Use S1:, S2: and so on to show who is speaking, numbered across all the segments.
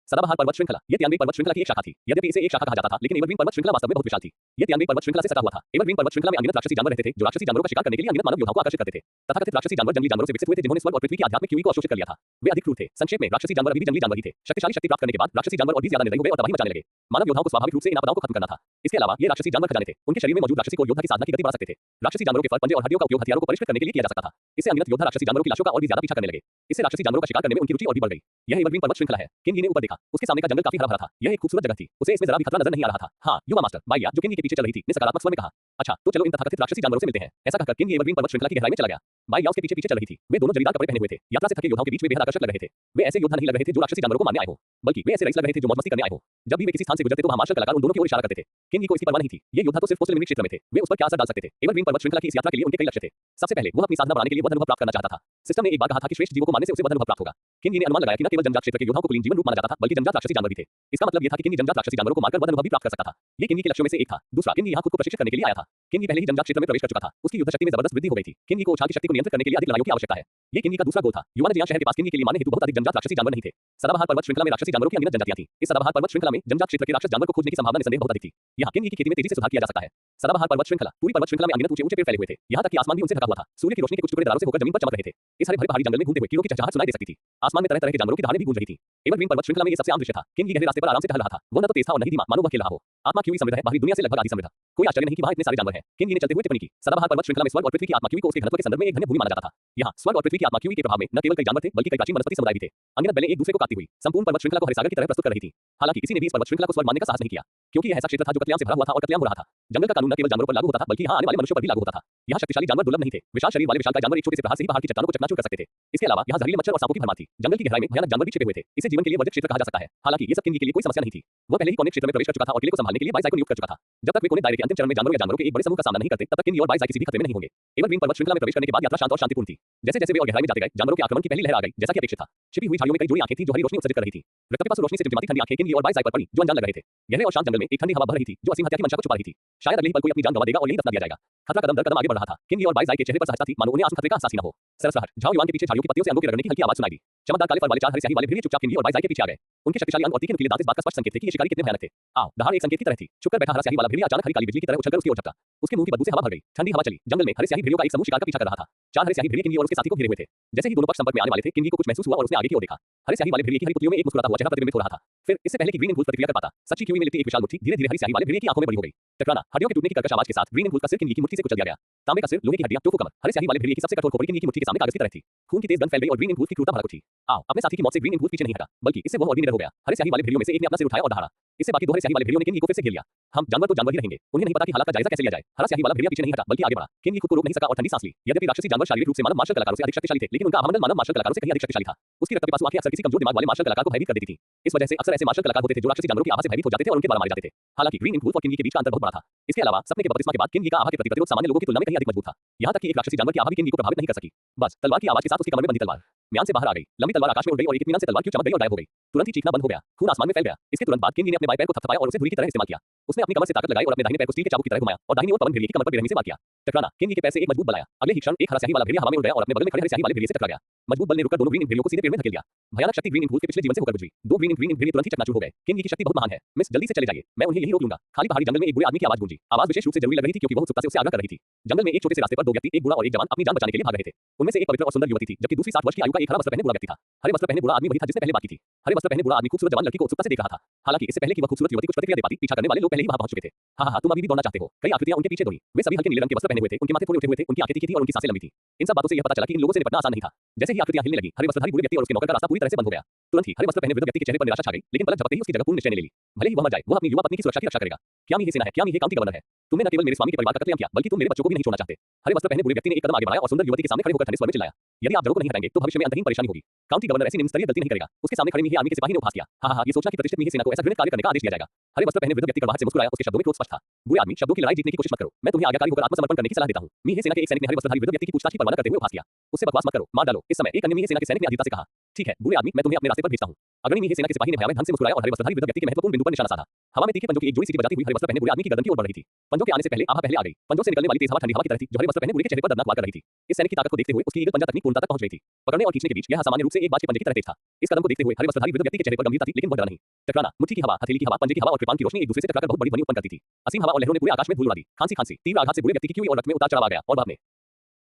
S1: सदाबहार पर्वत श्रृंखला ये तियांगी पर्वत श्रृंखला की एक शाखा थी। यद्यपि इसे एक शाखा कहा जाता था, लेकिन एवरग्रीन पर्वत श्रृंखला वास्तव में बहुत विशाल थी। ये तियांगी पर्वत श्रृंखला से सटा हुआ था। एवरग्रीन पर्वत श्रृंखला में अनगिनत राक्षसी जानवर रहते थे, जो राक्षसी जानवरों का शिकार करने के लिए अनगिनत मानव योद्धाओं को आकर्षित करते थे। तथाकथित राक्षसी जानवर जंगली जानवरों से विकसित हुए थे, जिन्होंने स्वर्ग और पृथ्वी की आध्यात्मिक क्यूई को अवशोषित कर लिया था। वे अधिक क्रूर थे। संक्षेप में, राक्षसी जानवर अभी भी जंगली जानवर ही थे। शक्तिशाली शक्ति प्राप्त करने के बाद राक्षसी जानवर और भी ज्यादा निर्दयी हो गए और तबाही मचाने लगे। मानव योद्धाओं को स्वाभाविक रूप से इन आपदाओं को खत्म करना था। इसके अलावा ये राक्षसी जानवर खजाने थे। उनके शरीर में मौजूद राक्षसी को योद्धा की साधना की गति बढ़ा सकते थे। राक्षसी जानवरों के फर, पंजे और हड्डियों का उपयोग हथियारों को परिष्कृत करने के लिए किया जा सकता था। इससे अनगिनत योद्धा राक्षसी जानवरों की लाशों का और भी ज्यादा पीछा करने लगे। इससे राक्षसी जानवरों का शिकार करने में उनकी रुचि और भी बढ़ गई। यह एवरग्रीन पर्वत श्रृंखला है। किंगी ने ऊपर देखा। उसके सामने का जंगल काफी हरा भरा था। यह एक खूबसूरत जगह थी। उसे इसमें जरा भी खतरा नजर नहीं आ रहा था। हाँ, युवा मास्टर बाइया, जो किंगी के पीछे चल रही थी, ने सकारात्मक स्वर में कहा, अच्छा तो चलो इन तथाकथित राक्षसी जानवरों से मिलते हैं। ऐसा कहकर किंगी एवरग्रीन पर्वत श्रृंखला की गहराई में चला गया। बाइया उसके पीछे पीछे चल रही थी। वे दोनों जरीदार कपड़े पहने हुए थे। यात्रा से थके योद्धाओं के बीच वे बेहद आकर्षक लग रहे थे। वे ऐसे योद्धा नहीं लग रहे थे जो राक्षसी जानवरों को मारने आए हो, बल्कि वे ऐसे रईस लग रहे थे जो मौज मस्ती करने आए हो। जब भी वे किसी स्थान से गुजरते तो वहां मार्शल कलाकार उन दोनों की ओर इशारा करते थे। किंगी को इसकी परवाह नहीं थी। ये योद्धा तो सिर्फ कोस्टल क्षेत्र में थे। वे उस पर क्या असर डाल सकते थे। एवरग्रीन पर्वत श्रृंखला की इस यात्रा के लिए उनके कई लक्ष्य थे। सबसे पहले वह अपनी साधना बढ़ाने के लिए वध अनुभव प्राप्त करना चाहता था। सिस्टम ने एक बार कहा था कि श्रेष्ठ जीवों को मारने से उसे वध अनुभव प्राप्त होगा। किंगी ने अनुमान लगाया कि न केवल जनजात क्षेत्र के योद्धाओं को कुलीन जीवन रूप माना जाता था, बल्कि जनजात राक्षसी जानवर भी थे। इसका मतलब यह था कि किंगी जनजात राक्षसी जानवरों को मारकर वध अनुभव भी प्राप्त कर सकता था। ये किंगी के लक्ष्यों में से एक था। दूसरा, किंगी यहाँ खुद को प्रशिक्षित करने के लिए आया था। किंगी पहले ही जनजात क्षेत्र में प्रवेश कर चुका था। उसकी युद्ध शक्ति में जबरदस्त वृद्धि हो गई थी। किंगी को उछाल की शक्ति को नियंत्रित करने के लिए अधिक लड़ाइयों की आवश्यकता है। ये किंगी का दूसरा गोल था। युवानजियां शहर के पास किंगी के लिए मारने हेतु बहुत अधिक जनजात राक्षसी जानवर नहीं थे। सदाबहार पर्वत श्रृंखला में राक्षसी जानवरों की अनगिनत जनजातियां थी। इस सदाबहार पर्वत श्रृंखला में जनजात क्षेत्र के राक्षस जानवर को खोजने की संभावना निसंदेह बहुत अधिक थी। यहाँ किंगी की खेती में तेजी से सुधार किया जा सकता है। सदाबहार पर्वत श्रृंखला पूरी पर्वत श्रृंखला में अनगिनत ऊंचे ऊंचे पेड़ फैले हुए थे। यहाँ तक कि आसमान भी उनसे ढका हुआ था। सूर्य की रोशनी के कुछ टुकड़े दरारों से होकर जमीन पर चमक रहे थे। इस हरे भरे पहाड़ी जंगल में घूमते हुए कीड़ों की चहचहाहट सुनाई दे सकती थी। आसमान में तरह तरह के जानवरों की दहाड़ें भी गूंज रही थी। एवरग्रीन पर्वत श्रृंखला में ये सबसे आम दृश्य था। किंगी गहरे रास्ते पर आराम से टहल रहा था। वह न तो तेज था और न ही धीमा, मानो वह खेल रहा हो। आत्मा क्यूई समृद्ध है, बाहरी दुनिया से लगभग आधी समृद्ध। कोई आश्चर्य नहीं कि वहाँ इतने सारे जानवर हैं। किंगी ने चलते हुए टिप्पणी की, सदाबहार पर्वत श्रृंखला में स्वर्ग और पृथ्वी की आत्मा क्यूई को उसके घनत्व के संदर्भ में एक धन्य भूमि माना जाता था। यहाँ स्वर्ग और पृथ्वी की आत्मा क्यूई के प्रभाव में न केवल कई जानवर थे, बल्कि कई प्राचीन वनस्पति समुदाय भी थे। अनगिनत बेलें एक दूसरे को काटती हुई संपूर्ण पर्वत श्रृंखला को हरे सागर की तरह प्रस्तुत कर रही थी। हालांकि किसी ने भी इस पर्वत श्रृंखला को स्वर्ग मानने का साहस नहीं किया, क्योंकि यह ऐसा क्षेत्र था जो कत्लेआम से भरा हुआ था और कत्लेआम हो रहा था। जंगल का कानून न केवल जानवरों पर लागू होता था, बल्कि यहाँ आने वाले मनुष्यों पर भी लागू होता था। यहाँ शक्तिशाली जानवर दुर्लभ नहीं थे। विशाल शरीर वाले विशालकाय जानवर एक छोटे से प्रहार से ही पहाड़ की चट्टानों को चकनाचूर कर सकते थे। इसके अलावा यहाँ जहरीले मच्छर और सांपों की भरमार थी। जंगल की गहराई में भयानक जानवर भी छिपे हुए थे। इसे जीवन के लिए वर्जित क्षेत्र कहा जा सकता है। हालांकि ये सब किंगी के लिए कोई समस्या नहीं थी। वह पहले ही कोने क्षेत्र में प्रवेश कर चुका था और किले को संभालने के लिए बाइजाई को नियुक्त कर चुका था। जब तक वे कोने दायरे के अंतिम चरण में जानवरों या जानवरों के एक बड़े समूह का सामना नहीं करते, तब तक किंगी और बाइजाई किसी भी खतरे में नहीं होंगे। एवरग्रीन पर्वत श्रृंखला में प्रवेश करने के बाद यात्रा शांत और शांतिपूर्ण थी। जैसे जैसे वे और गहराई में जाते गए, जानवरों के आक्रमण की पहली लहर आ गई, जैसा कि अपेक्षित था। छिपी हुई झाड़ियों में कई जोड़ी आंखें थी जो हरी रोशनी उत्सर्जित कर रही थी। रक्तपिपासु रोशनी से टिमटिमाती ठंडी आंखें किंगी और बाइजाई पर पड़ी, जो अनजान लग रहे थे। गहरे और शांत जंगल में एक ठंडी हवा बह रही थी, जो असीम हत्या की मंशा को छुपा रही थी। शायद अगले ही पल कोई अपनी जान गंवा देगा और यही दफना दिया जाएगा। खतरा कदम दर कदम आगे बढ़ रहा था। किंगी और बाइजाई के चेहरे पर सहजता थी, मानो उन्हें आंसू खतरे का एहसास ही न हो। सरसराहट, झाओ युवान के पीछे झाड़ियों की पत्तियों से अंगों के रगड़ने की हल्की आवाज सुनाई दी। चमकदार काले फर वाले चार हरे स्याही वाले भेड़िए चुपचाप किंगी और बाइजाई के पीछे आ गए। उनके शक्तिशाली अंग और तीखे नुकीले दांत इस बात का स्पष्ट संकेत थे कि ये शिकारी कितने भयानक थे। आओ, दहाड़ एक संकेत की तरह थी। छुपकर बैठा हरा स्याही वाला भेड़िया अचानक हरी काली बिजली की तरह उछलकर उसकी ओर झपटा। उसके मुंह की बदबू से हवा भर गई। ठंडी हवा चली। जंगल में हरे स्याही भेड़ियों का एक समूह शिकार का पीछा कर रहा था। चार हरे स्याही भेड़िए किंगी और उसके साथी को घेरे हुए थे। जैसे ही दोनों पक्ष संपर्क में आने वाले थे, किंगी को कुछ महसूस हुआ और उसने आगे की ओर देखा। हरे स्याही वाले भेड़िए की हरी पुतलियों में एक मुस्कुराता हुआ चेहरा प्रतिबिंबित हो रहा था। फिर इससे पहले कि ग्रीन इम्पल्स प्रतिक्रिया कर पाता, सच्ची क्यूई में लिपटी एक विशाल मुट्ठी धीरे धीरे हरी स्याही वाले भेड़िए की आंखों में बड़ी हो गई। टकराना, हड्डियों के टूटने की कर्कश आवाज के साथ ग्रीन इम्पल्स का सिर किंगी की मुट्ठी से कुचल दिया गया। तांबे का सिर, लोहे की हड्डियां, टोफू कमर, हरे स्याही वाले भेड़िए की सबसे कठोर खोपड़ी किंगी की मुट्ठी के सामने कागज की तरह थी। खून की तेज गंध फैल गई और ग्रीन इम्पल्स की क्रूरता भड़क उठी। आओ, अपने साथी की मौत से ग्रीन इम्पल्स पीछे नहीं हटा, बल्कि इससे वह और भी निडर हो गया। हरे स्याही वाले भेड़ियों में से एक ने अपना सिर उठाया और दहाड़ा। इससे बाकी दो हरे स्याही वाले भेड़ियों ने किंगी को फिर से घेर लिया। हम जानवर तो जानवर ही रहेंगे, उन्हें नहीं पता कि हालात का जायजा कैसे लिया जाए। हरा स्याही वाला भेड़िया पीछे नहीं हटा, बल्कि आगे बढ़ा। किंगी खुद को रोक नहीं सका और ठंडी सांस ली। यद्यपि राक्षसी जानवर शारीरिक रूप से मानव मार्शल कलाकारों से अधिक शक्तिशाली थे, लेकिन उनका आवामंडल मानव मार्शल कलाकारों से कहीं अधिक शक्तिशाली था। उसकी रक्तपिपासु आंखें अक्सर किसी कमजोर दिमाग वाले मार्शल कलाकार को भयभीत कर देती थी। इस वजह से अक्सर ऐसे मार्शल कलाकार होते थे जो राक्षसी जानवरों की आभा से भयभीत हो जाते थे और उनके द्वारा मारे जाते थे। हालांकि ग्रीन इम्पल्स और किंगी के बीच का अंतर बहुत बड़ा था। इसके अलावा सपने के बपतिस्मा के बाद किंगी का आभा के प्रति प्रतिरोध सामान्य लोगों की तुलना में कहीं अधिक मजबूत था। यहाँ तक कि एक राक्षसी जानवर की आभा भी किंगी को प्रभावित नहीं कर सकी। बस तलवार की आवाज के साथ उसकी कमर में बंधी तलवार म्यान से बाहर आ गई। लंबी तलवार आकाश में उड़ गई और एक इत्मीनान से तलवार क्यों चमक गई और गायब हो गई। तुरंत ही चीखना बंद हो गया। खून आसमान में फैल गया। इसके तुरंत बाद किंगी ने अपने बाएं पैर को थपथपाया और उसे धुरी की तरह इस्तेमाल किया। उसने अपनी कमर से ताकत लगाई और अपने दाहिने पैर को स्टील के चाबुक की तरह घुमाया और दाहिनी ओर पवन भेड़िए की कमर पर बेरहमी से वार किया। टकराना, किंगी के पैर से एक मजबूत बल आया। अगले ही क्षण एक हरा स्याही वाला भेड़िया हवा में उड़ गया और अपने बगल में खड़े हरे स्याही वाले भेड़िए से टकरा गया। मजबूत बल ने रुककर दोनों ग्रीन भेड़ियों को सीधे पेड़ में धकेल दिया। भयानक शक्ति ग्रीन इम्पल्स के पिछले जीवन से होकर गुजरी। दो ग्रीन भेड़िए तुरंत ही चकनाचूर हो गए। किंगी की शक्ति बहुत महान है। मिस, जल्दी से चले जाइए, मैं उन्हें यही रोक लूंगा। खाली पहाड़ी जंगल में एक बुरे आदमी की आवाज गूंजी। आवाज विशेष रूप से जरूरी लग रही थी क्योंकि वह उत्सुकता से उसे आगाह कर रही थी। जंगल में एक छोटे से रास्ते पर दो व्यक्ति, एक बूढ़ा और एक जवान, अपनी जान बचाने के लिए भाग रहे थे। उनमें से एक पवित्र और सुंदर युवती थी, जबकि दूसरी 60 वर्ष की आयु का एक हरा वस्त्र पहने बूढ़ा व्यक्ति था। हरे वस्त्र पहने बूढ़ा आदमी वही था जिसने पहले बात की थी। हरे वस्त्र पहने बूढ़ा आदमी खूबसूरत जवान लड़की को उत्सुकता से देख रहा था। हालांकि इससे पहले कि वह खूबसूरत युवती कुछ प्रतिक्रिया दे पाती, पीछा करने वाले लोग पहले ही वहां पहुंच चुके थे। हाँ, तुम अभी भी दौड़ना चाहते हो। कई आकृतियां उनके पीछे दौड़ी। वे सभी हल्के नीले रंग के वस्त्र पहने हुए थे। उनके माथे थोड़े उठे हुए थे, उनकी आंखें तीखी थी और उनकी सांसें लंबी थी। इन सब बातों से यह पता चला कि इन लोगों से निपटना आसान नहीं था। जैसे ही आकृतियां हिलने लगी, हरे वस्त्रधारी बूढ़े व्यक्ति और उसके नौकर का रास्ता पूरी तरह से बंद हो गया। तुरंत ही हरे वस्त्र पहने वृद्ध व्यक्ति के चेहरे पर निराशा छा गई, लेकिन पलक झपकते ही उसकी जगह पूर्ण निश्चय ने ले ली। भले ही वह मर जाए, वह अपनी युवा पत्नी की सुरक्षा की रक्षा करेगा। क्या मी हे सेना है, क्या मी हे काउंटी गवर्नर है। तुमने न केवल मेरे स्वामी के परिवार का कत्लेआम किया, बल्कि तुम मेरे बच्चों को भी नहीं छोड़ना चाहते। हरे वस्त्र पहने बूढ़े व्यक्ति ने एक कदम आगे बढ़ाया और सुंदर युवती के सामने खड़े होकर ठंडे स्वर में चिल्लाया, यदि आप जड़ों को नहीं हटाएंगे तो भविष्य में अंतहीन परेशानी होगी। काउंटी गवर्नर ऐसी निम्नस्तरीय गलती नहीं करेगा। उसके सामने खड़े मीहे आर्मी के सिपाही ने उपहास किया। हाँ, ये सोचना कि प्रतिष्ठित मीहे सेना को ऐसा घृणित कार्य करने का आदेश दिया जाएगा। हरे वस्त्र पहने वृद्ध व्यक्ति कड़वाहट से मुस्कुराया, उसके शब्दों में क्रोध स्पष्ट था। बुरे आदमी, शब्दों की लड़ाई जीतने की कोशिश मत करो। मैं तुम्हें आज्ञाकारी होकर आत्मसमर्पण करने की सलाह देता हूं। मीहे सेना के एक सैनिक ने हरे वस्त्रधारी वृद्ध व्यक्ति की पूछताछ की परवाह करते हुए उपहास किया। उससे बकवास मत करो, मार डालो। इस समय एक अन्य मीहे सेना के सैनिक ने अधीरता से कहा, ठीक है बूढ़े आदमी, मैं तुम्हें अपने रास्ते पर भेजता हूँ। अग्रणी ही सेना के सिपाही ने भयावह ढंग से मुस्कुराया और हरे वस्त्रधारी वृद्ध व्यक्ति के महत्वपूर्ण बिंदु पर निशाना साधा। हवा में तीखे पंजों की एक जोड़ी सीटी बजाती हुई हरे वस्त्र पहने बूढ़े आदमी की गर्दन की ओर बढ़ रही थी। पंजों के आने से पहले आभा पहले आ गई। पंजों से निकलने वाली तेज हवा ठंडी हवा की तरह थी जो हरे वस्त्र पहने बूढ़े के चेहरे पर दर्दनाक वार कर रही थी। इस सैनिक की ताकत को देखते हुए उसकी ईगल पंजा तकनीक पूर्णता तक पहुंच गई थी। पकड़ने और खींचने के बीच यह सामान्य रूप से एक बाज के पंजे की तरह तेज था। इस कदम को देखते हुए हरे वस्त्रधारी वृद्ध व्यक्ति के चेहरे पर गंभीरता थी, लेकिन वह डरा नहीं। टकराना, मुट्ठी की हवा, हथेली की हवा, पंजे की हवा और कृपान की रोशनी एक दूसरे से टकराकर बहुत बड़ी ध्वनि उत्पन्न करती थी। असीम हवा और लहरों ने पूरे आकाश में धूल उड़ा दी। खांसी खांसी, तीव्र आघात से बूढ़े व्यक्ति की क्यों और रक्त में उतार चढ़ाव आ गया और वह अपने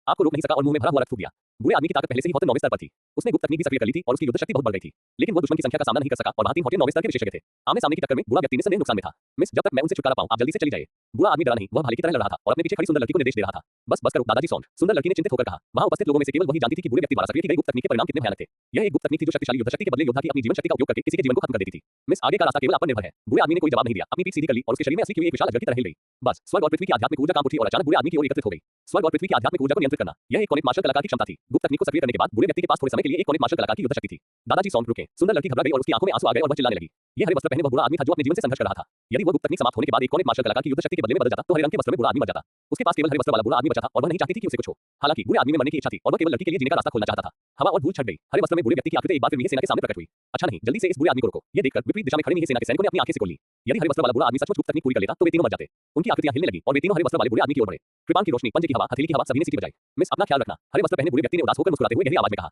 S1: आपको रोक नहीं सका और मुंह में भरा हुआ रक्त थूक दिया। बूढ़े आदमी की ताकत पहले से ही हौते 9वें स्तर पर थी। उसने गुप्त तकनीक भी सक्रिय कर ली थी और उसकी युद्ध शक्ति बहुत बढ़ गई थी। लेकिन वो दुश्मन की संख्या का सामना नहीं कर सका और वहां 3 हौते 9वें स्तर के विशेषज्ञ थे। आमने सामने की टक्कर में बूढ़ा व्यक्ति निस्संदेह नुकसान में था। मिस, जब तक मैं उनसे छुटकारा पाऊं आप जल्दी से चली जाइए। बूढ़ा आदमी डरा नहीं, वह भाले की तरह लड़ रहा था और अपने पीछे खड़ी सुंदर लड़की को निर्देश दे रहा था। बस बस करो दादाजी सौंड, सुंदर लड़की ने चिंतित होकर कहा। वहां उपस्थित लोगों में से केवल वही जानती थी कि बूढ़े व्यक्ति द्वारा सक्रिय की गई गुप्त तकनीक के परिणाम कितने भयानक थे। यह एक गुप्त तकनीक थी जो शक्तिशाली युद्ध शक्ति के बदले योद्धा की अपनी जीवन शक्ति का उपयोग करके किसी के जीवन को खत्म कर देती थी। मिस, आगे का रास्ता केवल आप पर निर्भर है। बूढ़े आदमी ने कोई जवाब नहीं दिया, अपनी पीठ सीधी कर ली और उसके शरीर में असली की एक विशाल अजगर की तरह हिल गई। बस स्वर्ग और पृथ्वी की आध्यात्मिक ऊर्जा काम उठी और अचानक बूढ़े आदमी की ओर एकत्रित हो गई। स्वर्ग और पृथ्वी की आध्यात्मिक ऊर्जा को नियंत्रित करना, यह एक कॉनिक मार्शल कलाकार की क्षमता थी। गुप्त तकनीक को सक्रिय करने के बाद बूढ़े व्यक्ति के पास थोड़े समय के लिए एक कॉनिक मार्शल कलाकार की युद्ध शक्ति थी। दादाजी सौंड रुके। सुंदर लड़की घबरा गई और उसकी आंखों में आंसू आ गए और वह चिल्लाने लगी। यह हरे वस्त्र पहने वह बूढ़ा आदमी था जो अपने जीवन से संघर्ष कर रहा था। यदि वो गुप्त तकनीक समाप्त होने के बाद एक कॉनिक मार्शल कलाकार की युद्ध शक्ति के बदले में बदल जाता तो हरे रंग के वस्त्र में बूढ़ा आदमी मर जाता। उसके पास केवल हरे वस्त्र वाला बूढ़ा आदमी बचा था और वह नहीं चाहती थी कि उसे कुछ हो। हालांकि बूढ़े आदमी में मरने की इच्छा थी और वह केवल लड़की के लिए जीने का रास्ता खोलना चाहता था। हवा और धूल छट गई। हरे वस्त्र में बूढ़े व्यक्ति की आकृति एक बार फिर सेना के सामने प्रकट हुई। अच्छा नहीं, जल्दी से इस बूढ़े आदमी को रोको। ये देखकर विपरीत दिशा में खड़े सेना के सैनिकों ने अपनी आंखें सिकोड़ ली। यदि हरे वस्त्र वाला बूढ़ा आदमी सचमुच गुप्त तकनीक पूरी कर लेता तो वे तीनों मर जाते। उनकी आकृतियां हिलने लगी और वे तीनों हरे वस्त्र वाले बूढ़े आदमी की ओर बढ़े। कृपान की रोशनी, पंजे की हवा, हथेली की हवा, सभी ने सीटी बजाई। मिस, अपना ख्याल रखना, हरे वस्त्र पहने बूढ़े व्यक्ति ने उदास होकर मुस्कुराते हुए गहरी आवाज में कहा।